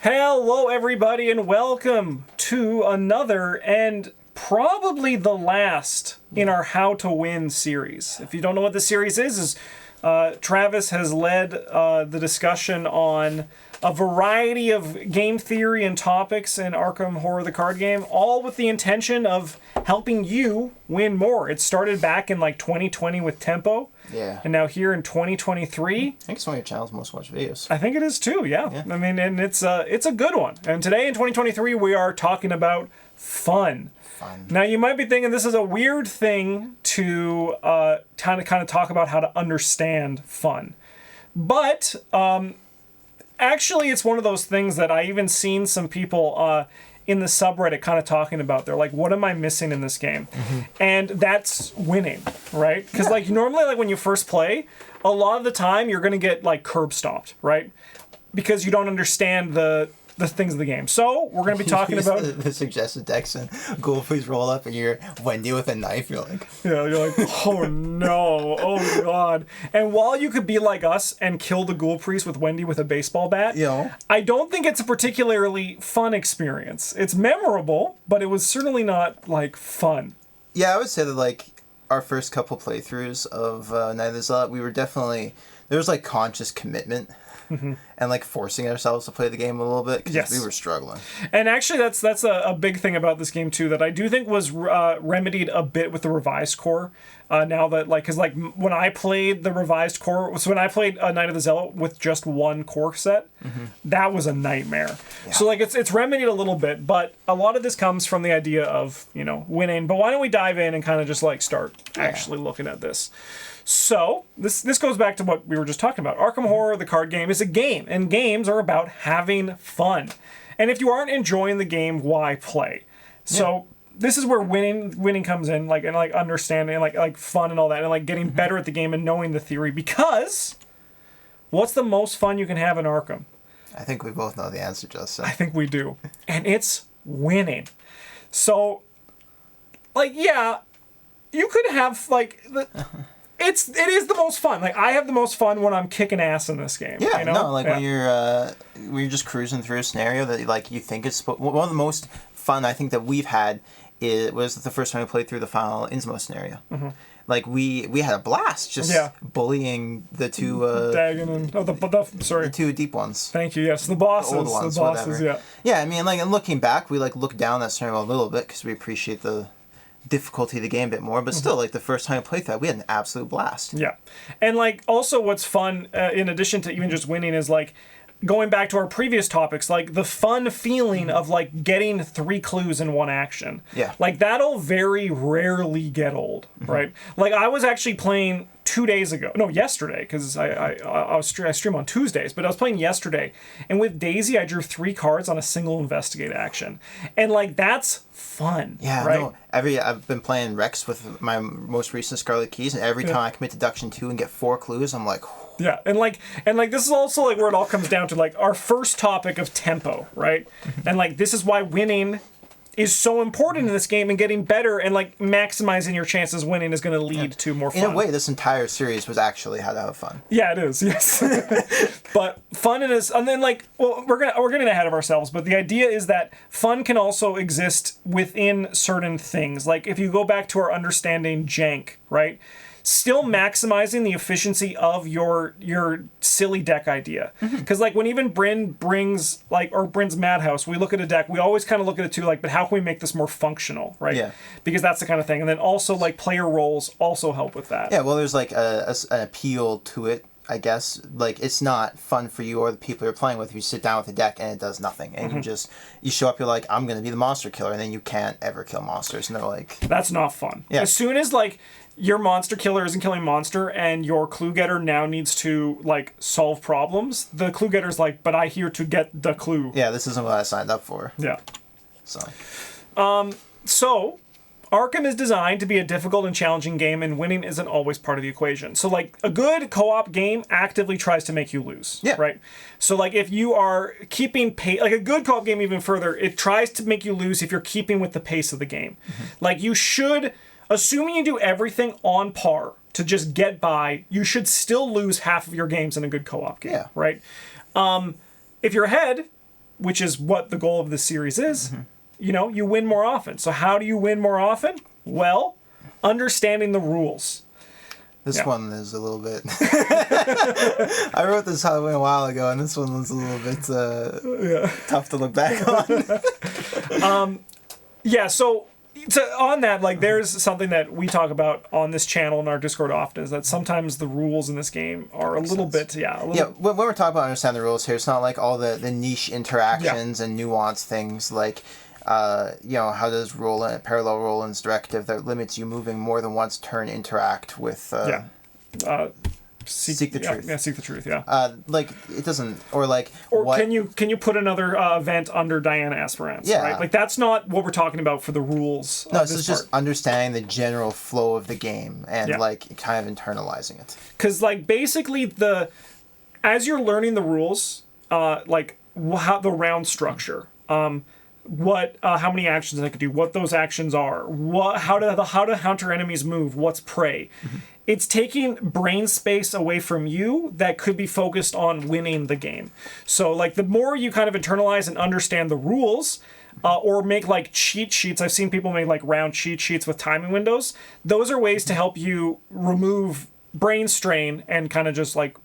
Hello, everybody, and welcome to another and probably the last in our How to Win series. If you don't know what this series is Travis has led the discussion on a variety of game theory and topics in Arkham Horror, the card game, all with the intention of helping you win more. It started back in like 2020 with Tempo. Yeah. And now here in 2023... I think it's one of your channel's most watched videos. I think it is too, yeah. I mean, and it's a good one. And today in 2023, we are talking about fun. Now, you might be thinking this is a weird thing to kind of talk about how to understand fun. But actually, it's one of those things that I even seen some people in the subreddit kind of talking about. They're like, what am I missing in this game? Mm-hmm. And that's winning, right? Because like normally, like when you first play, a lot of the time you're going to get like curb stomped, right? Because you don't understand the things of the game. So we're going to be talking about the suggested decks and Ghoul Freeze roll up and you're Wendy with a knife. You're like, yeah, you're like, oh no, oh god. And while you could be like us and kill the Ghoul Priest with Wendy with a baseball bat, I don't think it's a particularly fun experience. It's memorable, but it was certainly not like fun. Yeah, I would say that like our first couple playthroughs of Night of the Zealot, we were definitely, there was like conscious commitment. Mm-hmm. And like forcing ourselves to play the game a little bit because we were struggling. And actually, that's a big thing about this game too that I do think was remedied a bit with the revised core. Now that because when I played the revised core, so when I played Night of the Zealot with just one core set, that was a nightmare. Yeah. So like it's remedied a little bit, but a lot of this comes from the idea of winning. But why don't we dive in and kind of just like start actually looking at this? So, this goes back to what we were just talking about. Arkham Horror, the card game, is a game, and games are about having fun. And if you aren't enjoying the game, why play? So, this is where winning comes in, and understanding, like fun and all that, and like getting better at the game and knowing the theory. Because, what's the most fun you can have in Arkham? I think we both know the answer, Justin. I think we do. And it's winning. So, you could have, It is the most fun. Like I have the most fun when I'm kicking ass in this game. Yeah, when you're just cruising through a scenario that like you think it's one of the most fun I think that we've had. It was the first time we played through the final Innsmouth scenario. Mm-hmm. Like we had a blast just bullying the two Dagon and the two deep ones. Thank you. Yes, the bosses. The old ones, whatever. Yeah, I mean, and looking back, we look down that scenario a little bit because we appreciate the difficulty of the game a bit more, but still, the first time I played that, we had an absolute blast. Yeah. And, also what's fun, in addition to even just winning, is, going back to our previous topics, the fun feeling of, getting 3 clues in one action. Yeah. That'll very rarely get old, right? I was actually playing yesterday, because I stream on Tuesdays, but I was playing yesterday, and with Daisy, I drew 3 cards on a single investigate action. And, that's fun, yeah, right? No, I've been playing Rex with my most recent Scarlet Keys, and every time I commit deduction 2 and get 4 clues, I'm like... Yeah, and this is also where it all comes down to our first topic of tempo, right? And this is why winning is so important in this game, and getting better and maximizing your chances of winning is going to lead to more fun. In a way, this entire series was actually how to have fun. Yeah, it is. Yes, but fun is, and then we're getting ahead of ourselves. But the idea is that fun can also exist within certain things. If you go back to our understanding Jank, right? Still maximizing the efficiency of your silly deck idea. Because when even Bryn brings Bryn's Madhouse, we look at a deck, we always kind of look at it too, but how can we make this more functional, right? Yeah. Because that's the kind of thing. And then also player roles also help with that. Yeah, well there's an appeal to it, I guess. It's not fun for you or the people you're playing with if you sit down with a deck and it does nothing. And you show up, you're like, I'm going to be the monster killer, and then you can't ever kill monsters. And they're like... That's not fun. Yeah. As soon as your monster killer isn't killing monster and your clue getter now needs to solve problems, the clue getter's but I here to get the clue. Yeah, this isn't what I signed up for. Yeah. So Arkham is designed to be a difficult and challenging game, and winning isn't always part of the equation. So a good co-op game actively tries to make you lose. Yeah. Right? So if you are keeping pace, a good co-op game even further, it tries to make you lose if you're keeping with the pace of the game. You should... Assuming you do everything on par to just get by, you should still lose half of your games in a good co-op game, right? If you're ahead, which is what the goal of this series is, you know, you win more often. So how do you win more often? Well, understanding the rules. This one is a little bit... I wrote this a while ago, and this one was a little bit tough to look back on. So on that, like, there's something that we talk about on this channel in our Discord often, is that sometimes the rules in this game are a little bit, when we're talking about understand the rules here, it's not like all the niche interactions and nuanced things, like... how does parallel Roland's directive that limits you moving more than once turn interact with seek the truth. Yeah, seek the truth. Yeah. Like it doesn't, or like. Or what, can you put another event under Diana Esperance? Yeah. Right? Like that's not what we're talking about for the rules. No, this is just understanding the general flow of the game and like kind of internalizing it. Because like basically as you're learning the rules, like how the round structure. How many actions I could do, what those actions are, how to hunter enemies move, what's prey. It's taking brain space away from you that could be focused on winning the game. So like the more you kind of internalize and understand the rules, or make like cheat sheets. I've seen people make like round cheat sheets with timing windows. Those are ways to help you remove brain strain and kind of just like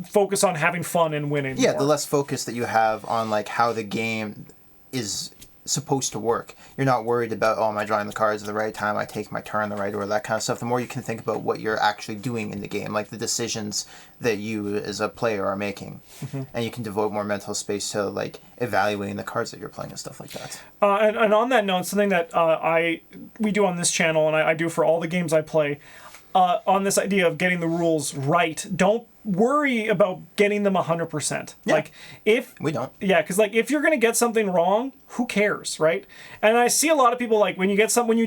focus on having fun and winning. Yeah, the less focus that you have on like how the game is supposed to work. You're not worried about, am I drawing the cards at the right time, I take my turn the right order, that kind of stuff. The more you can think about what you're actually doing in the game, like the decisions that you as a player are making. And you can devote more mental space to like evaluating the cards that you're playing and stuff like that. And on that note, something that we do on this channel, and I do for all the games I play, on this idea of getting the rules right, don't worry about getting them 100%. Yeah. Like if we don't. Yeah, because like if you're gonna get something wrong, who cares, right? And I see a lot of people like when you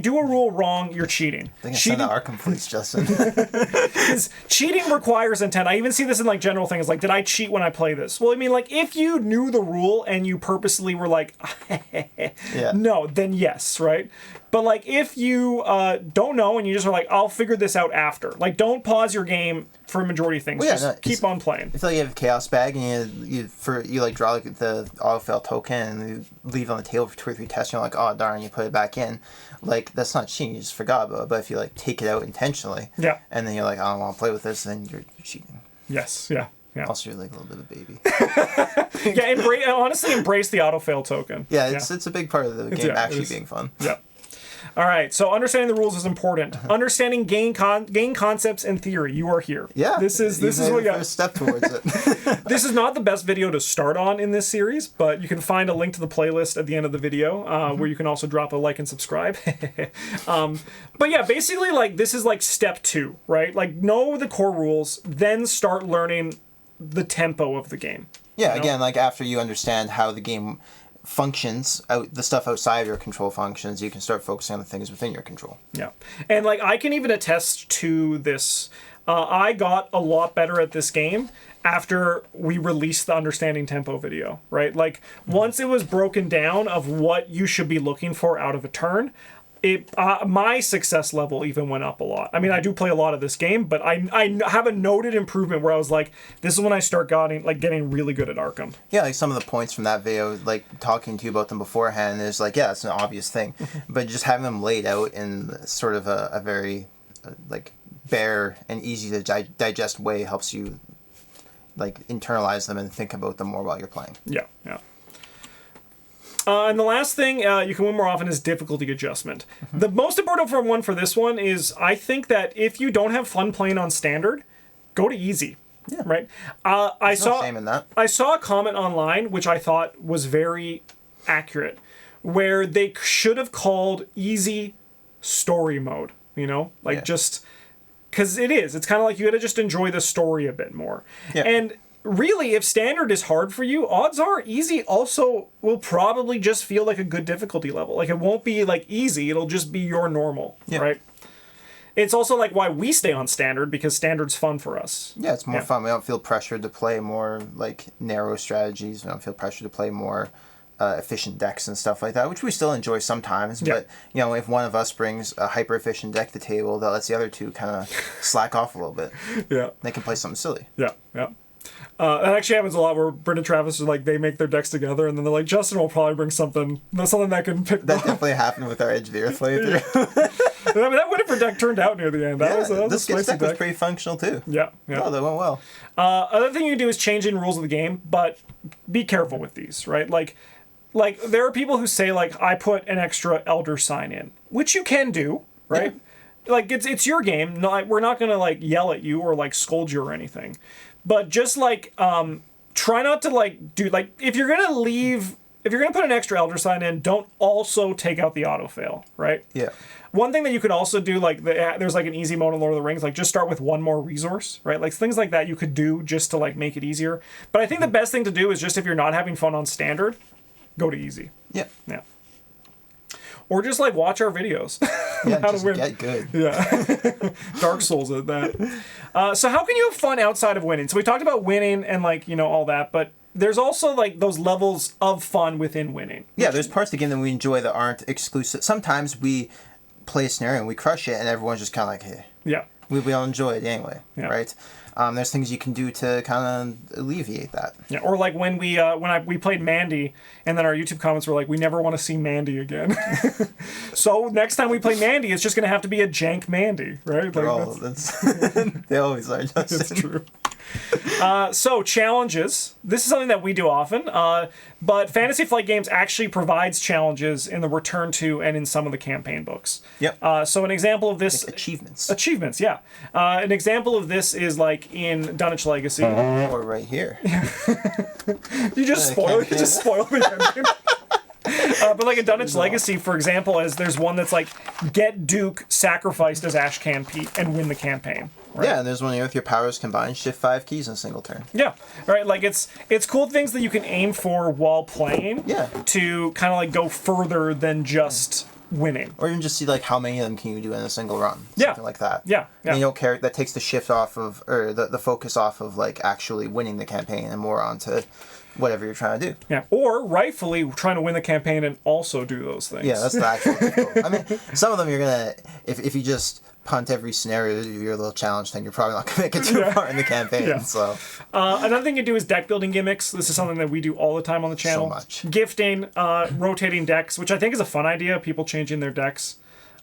do a rule wrong, you're cheating. I think I sent the Arkham Police, Justin. Because cheating requires intent. I even see this in like general things like, did I cheat when I play this? Well, I mean, like if you knew the rule and you purposely were like, no, then yes, right? But like if you don't know and you just are like, I'll figure this out after. Like don't pause your game for a majority of things. Well, just keep on playing. It's like you have a chaos bag and you like draw like the autofill token and you leave it on the table for 2 or 3 tests. And you're like, oh darn, you put it back in. Like that's not cheating. You just forgot about it. But if you like take it out intentionally, and then you're like, I don't want to play with this, then you're cheating. Yes. Yeah. Yeah. Also, you're like a little bit of a baby. Honestly, embrace the autofail token. Yeah, it's a big part of the game actually being fun. Yeah. All right, so understanding the rules is important. Understanding game concepts and theory. You are here. Yeah, this is what you first step towards it. This is not the best video to start on in this series, but you can find a link to the playlist at the end of the video, where you can also drop a like and subscribe. But yeah, basically, like this is like step 2, right? Like know the core rules, then start learning the tempo of the game. Yeah, again, like after you understand how the game functions, the stuff outside of your control functions, you can start focusing on the things within your control. Yeah. And like I can even attest to this. I got a lot better at this game after we released the Understanding Tempo video, right? Like once it was broken down of what you should be looking for out of a turn, my success level even went up a lot. I mean, I do play a lot of this game, but I have a noted improvement where I was like, this is when I start getting really good at Arkham. Yeah, like some of the points from that video, like talking to you about them beforehand, is like, yeah, it's an obvious thing, but just having them laid out in sort of a very like bare and easy to digest way helps you like internalize them and think about them more while you're playing. Yeah, yeah. And the last thing you can win more often is difficulty adjustment. The most important one for this one is I think that if you don't have fun playing on standard, go to easy. Yeah. Right. I saw shame in that. I saw a comment online which I thought was very accurate, where they should have called easy story mode. You know, like just because it's kind of like you got to just enjoy the story a bit more. Yeah. And really, if standard is hard for you, odds are easy also will probably just feel like a good difficulty level. Like it won't be like easy, it'll just be your normal, right? It's also like why we stay on standard, because standard's fun for us. Yeah, it's more fun. We don't feel pressured to play more like narrow strategies. We don't feel pressured to play more efficient decks and stuff like that, which we still enjoy sometimes. But you know, if one of us brings a hyper efficient deck to the table, that lets the other two kind of slack off a little bit. Yeah, they can play something silly. Yeah, yeah. That actually happens a lot where Brent and Travis are like, they make their decks together and then they're like, Justin will probably bring something that can pick That definitely happened with our Edge of the Earth playthrough. I mean, that Winifred deck turned out near the end. That was this a deck was pretty functional too. Yeah. Oh, that went well. Other thing you can do is change in rules of the game, but be careful with these, right? Like there are people who say like, I put an extra Elder Sign in, which you can do, right? Yeah. Like it's your game. We're not gonna like yell at you or like scold you or anything, but just like try not to like do like if you're gonna put an extra Elder Sign in, don't also take out the auto fail, right? Yeah. One thing that you could also do, like there's like an easy mode in Lord of the Rings, like just start with one more resource, right? Like things like that you could do just to like make it easier. But I think the best thing to do is just if you're not having fun on standard, go to easy. Yeah. Yeah. Or just like watch our videos. Yeah, how just to win. Get good. Yeah. Dark Souls at that. So how can you have fun outside of winning? So we talked about winning and like, all that, but there's also like those levels of fun within winning. Yeah, there's parts of the game that we enjoy that aren't exclusive. Sometimes we play a scenario and we crush it and everyone's just kind of like, hey. Yeah. We all enjoy it anyway, right? There's things you can do to kind of alleviate that. Yeah, or like when we played Mandy, and then our YouTube comments were like, we never want to see Mandy again. So next time we play Mandy, it's just going to have to be a jank Mandy, right? Like, they always are. It's true. So challenges. This is something that we do often, but Fantasy Flight Games actually provides challenges in the Return to and in some of the campaign books. Yep. So an example of this... Like achievements. Achievements, yeah. An example of this is like in Dunwich Legacy. Or right here. You just spoiled the ending. But like in Dunwich Legacy, for example, as there's one that's like, get Duke sacrificed as Ashcan Pete and win the campaign. Right? Yeah, and there's one here with your powers combined, shift 5 keys in a single turn. Yeah, right. Like it's cool things that you can aim for while playing. Yeah. To kind of like go further than just winning. Or even just see like how many of them can you do in a single run. Yeah. Something like that. Yeah. And you don't care, that takes the shift off of, or the focus off of like actually winning the campaign and more onto whatever you're trying to do. Yeah. Or rightfully trying to win the campaign and also do those things. Yeah, that's the actual difficult. I mean, some of them you're gonna, if you just punt every scenario, your little challenge thing, you're probably not gonna make it too far in the campaign. Yeah. So another thing you do is deck building gimmicks. This is something that we do all the time on the channel. So much. Gifting, rotating decks, which I think is a fun idea. People changing their decks.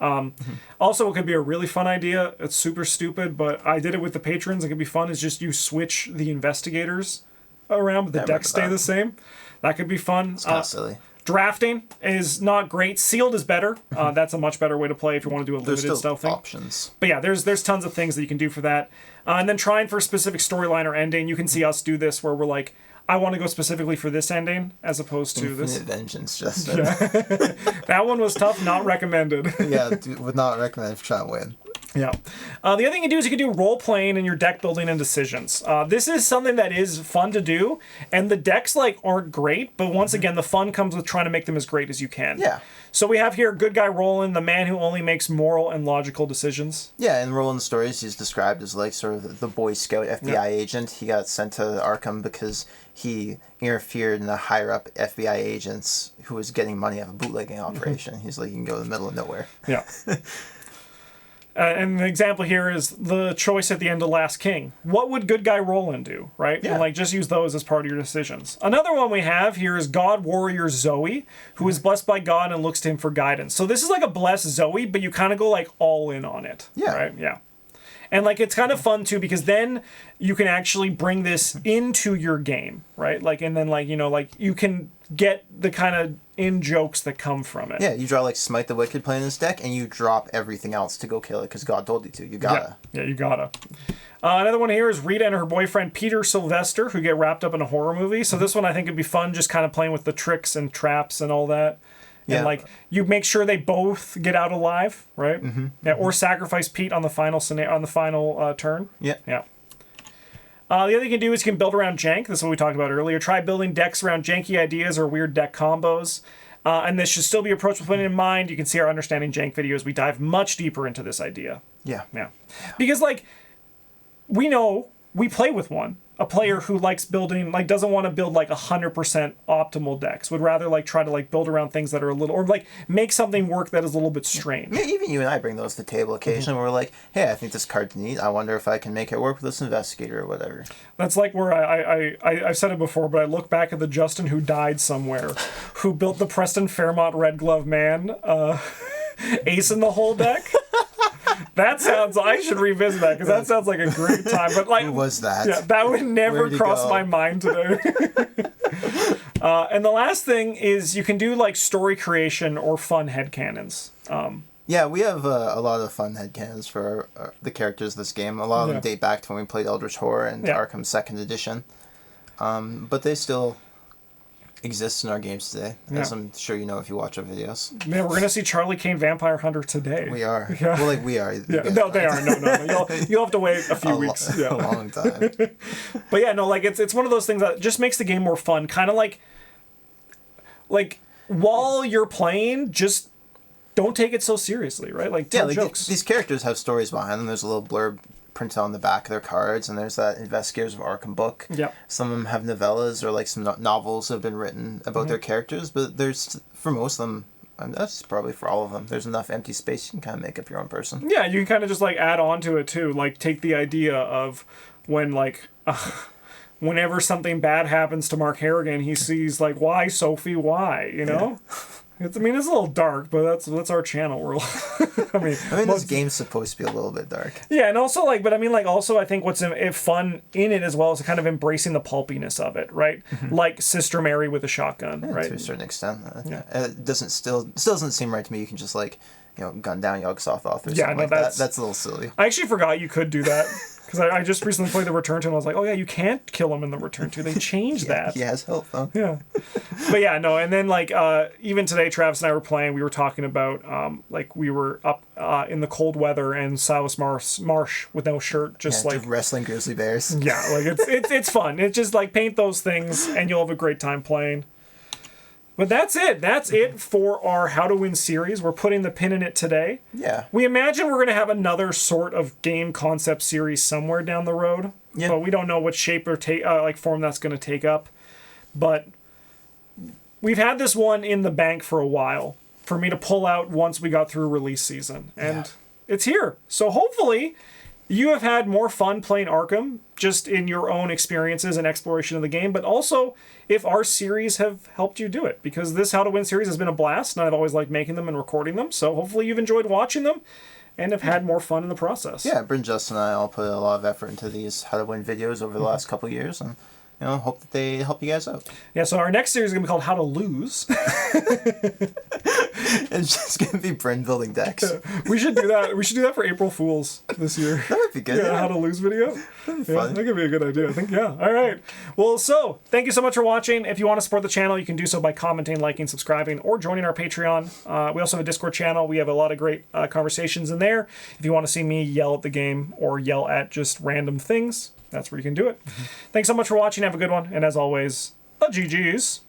Also, it could be a really fun idea. It's super stupid, but I did it with the patrons. It could be fun. Is just you switch the investigators around, but the decks stay the same. That could be fun. It's kind of silly. Drafting is not great. Sealed is better. That's a much better way to play if you want to do a limited stealth thing. Options. But yeah, there's tons of things that you can do for that. And then trying for a specific storyline or ending. You can see us do this where we're like, I want to go specifically for this ending as opposed to Infinite this. Vengeance, Justin. Yeah. That one was tough, not recommended. Yeah, would not recommend if you're trying to win. Yeah. The other thing you can do is you can do role playing in your deck building and decisions. This is something that is fun to do, and the decks like aren't great, but once again, the fun comes with trying to make them as great as you can. Yeah. So we have here good guy Roland, the man who only makes moral and logical decisions. Yeah, in Roland's stories, he's described as like sort of the Boy Scout FBI agent. He got sent to Arkham because he interfered in a higher up FBI agents who was getting money out of a bootlegging operation. He's like, you can go to the middle of nowhere. Yeah. And an example here is the choice at the end of Last King. What would good guy Roland do, right? Yeah. And like just use those as part of your decisions. Another one we have here is God Warrior Zoe, who is blessed by God and looks to him for guidance. So this is like a blessed Zoe, but you kind of go like all in on it. Yeah. Right? Yeah. And like it's kind of fun too because then you can actually bring this into your game, right? Like and then like like you can get the kind of in jokes that come from it. Yeah, you draw like Smite the Wicked playing this deck, and you drop everything else to go kill it because God told you to. You gotta. Yeah, you gotta. Another one here is Rita and her boyfriend Peter Sylvester, who get wrapped up in a horror movie. So this one I think would be fun, just kind of playing with the tricks and traps and all that. And like you make sure they both get out alive, right? Mm-hmm. Yeah, or sacrifice Pete on the final turn. Yeah. Yeah. The other thing you can do is you can build around jank. This is what we talked about earlier. Try building decks around janky ideas or weird deck combos. And this should still be approached with winning in mind. You can see our Understanding Jank videos. We dive much deeper into this idea. Yeah. Yeah. Because, like, we know we play with one. a player who likes building, like doesn't want to build like 100% optimal decks, would rather like try to like build around things that are a little, or like make something work that is a little bit strange. Yeah, even you and I bring those to the table occasionally. Where we're like, hey, I think this card's neat. I wonder if I can make it work with this investigator or whatever. That's like where I've said it before, but I look back at the Justin who died somewhere, who built the Preston Fairmont Red Glove Man, ace in the whole deck. That sounds. I should revisit that because that sounds like a great time. But like, Who was that? Yeah, that would never cross my mind today. And the last thing is you can do like story creation or fun headcanons. Yeah, we have a lot of fun headcanons for the characters of this game. A lot of them date back to when we played Eldritch Horror and Arkham 2nd Edition. But they still exist in our games today, as I'm sure you know if you watch our videos. Man, we're gonna see Charlie Kane Vampire Hunter today. We are. Yeah. Well, like we are. Yeah. No, they are. No. You'll have to wait a few weeks. A long time. But yeah, no, like it's one of those things that just makes the game more fun. Kind of like while you're playing, just don't take it so seriously, right? Like tell jokes. These characters have stories behind them. There's a little blurb printed on the back of their cards, and there's that Investigators of Arkham book. Yeah. Some of them have novellas or like some novels have been written about their characters, but there's, for most of them, and that's probably for all of them, there's enough empty space you can kind of make up your own person. Yeah, you can kind of just like add on to it too. Like take the idea of when like whenever something bad happens to Mark Harrigan, he sees like, why Sophie, why, you know? Yeah. It's a little dark, but that's our channel. We're I mean this game's supposed to be a little bit dark. Yeah, and also also I think what's fun in it as well is kind of embracing the pulpiness of it, right? Like Sister Mary with a shotgun, right? To a certain extent. It still doesn't seem right to me. You can just like, gun down Yogg-Sothoth or something like that. That's a little silly. I actually forgot you could do that. Because I just recently played the Return to and I was like, oh yeah, you can't kill him in the Return to. They changed that. He has help, though. Yeah. But yeah, no, and then like even today Travis and I were playing, we were talking about like we were up in the cold weather and Silas Marsh with no shirt, just wrestling grizzly bears. Yeah, like it's fun. It's just like paint those things and you'll have a great time playing. But that's it. That's it for our How to Win series. We're putting the pin in it today. Yeah. We imagine we're going to have another sort of game concept series somewhere down the road. Yeah. But we don't know what shape or form that's going to take up. But we've had this one in the bank for a while for me to pull out once we got through release season. And it's here. So hopefully you have had more fun playing Arkham just in your own experiences and exploration of the game, but also if our series have helped you do it, because this How to Win series has been a blast, and I've always liked making them and recording them, so hopefully you've enjoyed watching them and have had more fun in the process. Yeah, Bryn, Justin, and I all put a lot of effort into these How to Win videos over the last couple of years, and hope that they help you guys out. Yeah, so our next series is going to be called How to Lose. It's just going to be Bryn building decks. Yeah, we should do that. We should do that for April Fools this year. That would be good. Yeah, How to Lose video. That'd be fun. That could be a good idea, I think. Yeah. All right. Well, so thank you so much for watching. If you want to support the channel, you can do so by commenting, liking, subscribing, or joining our Patreon. We also have a Discord channel. We have a lot of great conversations in there. If you want to see me yell at the game or yell at just random things, that's where you can do it. Thanks so much for watching. Have a good one. And as always, GG's.